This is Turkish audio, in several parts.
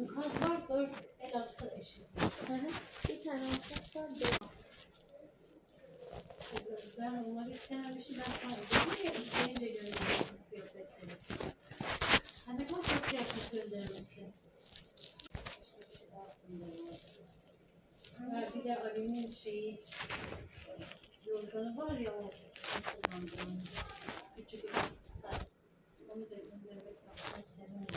kaz var, 4 el atsa eşit. Bir tane alacaklar. Ben onları istememişim. Ben sana dedim ya, isteyince göndermişsin kıyafetleri. Hani ne kadar çok kıyafet göndermişsin. Bir de Ali'nin şeyi, yorganı var ya, o kullandığımız küçük ufakta. Onu da göndermek lazım, senin.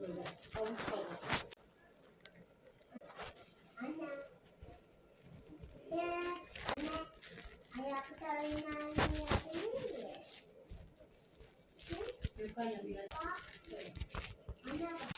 Böyle Avrupa'da. Anne. Ayakta oynayabilir miyim? Yukarıda bir yer. Söyle. Anne.